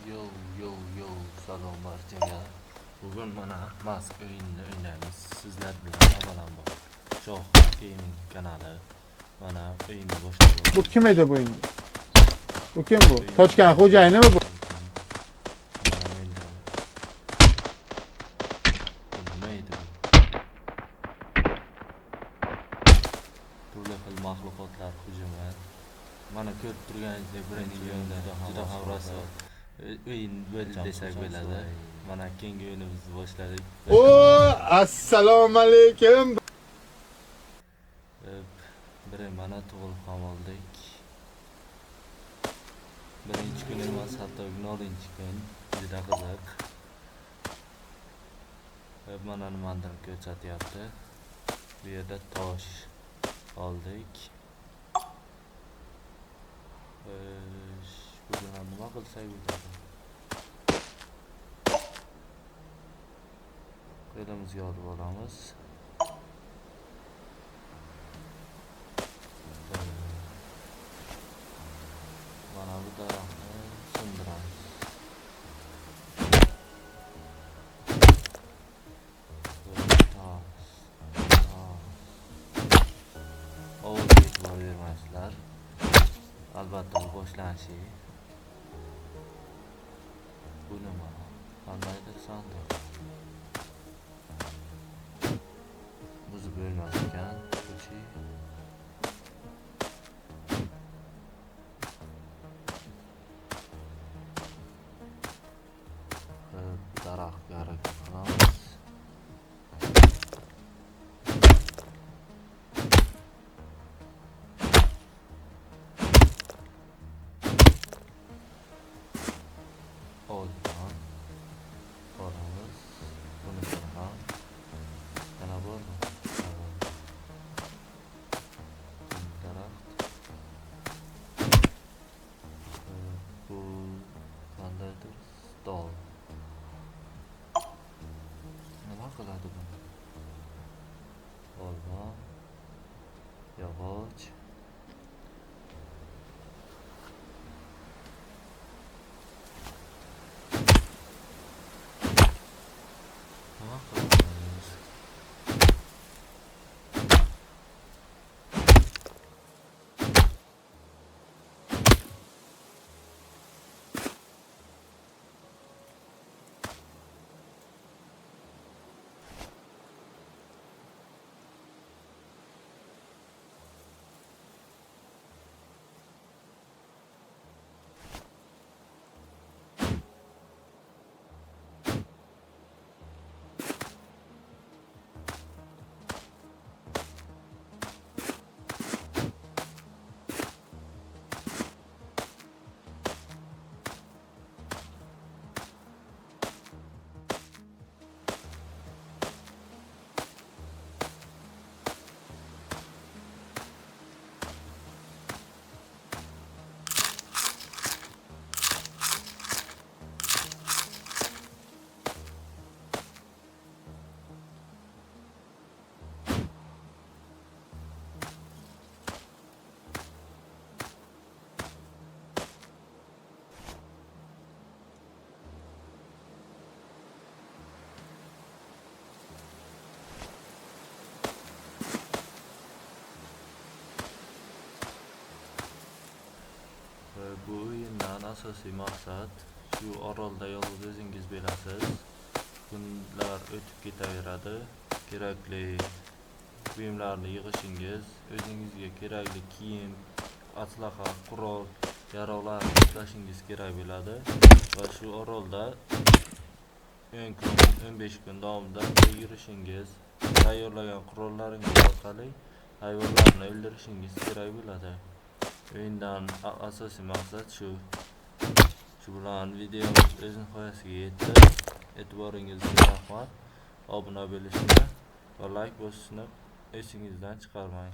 Yo yo yo salom barchaga. Bugun mana Mask o'yinini o'ynaymiz. Sizlar bilan avvalambor Shoh Gaming kanali mana o'yinni boshlaydi. Bu kim edi bu endi? Bu kim bu? Tochkan xo'jayinimi bu? Turli xil mahluqotlar hujumi. Mana ko'rib turganingizdek birinchi o'yinda juda ham rosa o'yin bo'ldi desak bo'ladi. Mana keyingi o'yinimizni boshladik. O, assalomu alaykum. Mana tug'ilib ham oldik. Birinchi kun emas, hatto 4-chi kun. Juda qiziq. Mana nimadir ko'rsatyapti. Bu yerda tosh oldik. Bugun nima qilsak bo'ladi? Qo'limizga olib olamiz. Mana bu daraxtni sindiramiz. Ovozga e'tibor bermaysizlar. Albatta bu boshlanishi. Bu nima? Qandaydir sandiq. Buzib bo'lmas ekan. Daraxtga harakat qilamiz. Oldan boramiz. Buni ham yana bormi? Daraxt. Bu qandaydir stol. Nima qiladi bu? Olma, yog'och. Nima qilamiz? Bu o'yindan asosiy maqsad shu orolda yolg'iz o'zingiz bo'lasiz. Kunlar o'tib ketaveradi. Kerakli buyumlarni yig'ishingiz, o'zingizga kerakli kiyim, aslaha, qurol, yaroqlarni to'plashingiz kerak bo'ladi. Va shu orolda 10 kun, 15 kun davomida yurishingiz, tayyorlagan qurollaringiz orqali hayvonlarni o'ldirishingiz kerak bo'ladi. O'yindan asosiy maqsad shu. Shu bilan videomiz o'z nihoyasiga yetdi. E'tiboringizga rahmat. Obuna bo'lishni va like bosishni esingizdan chiqarmang.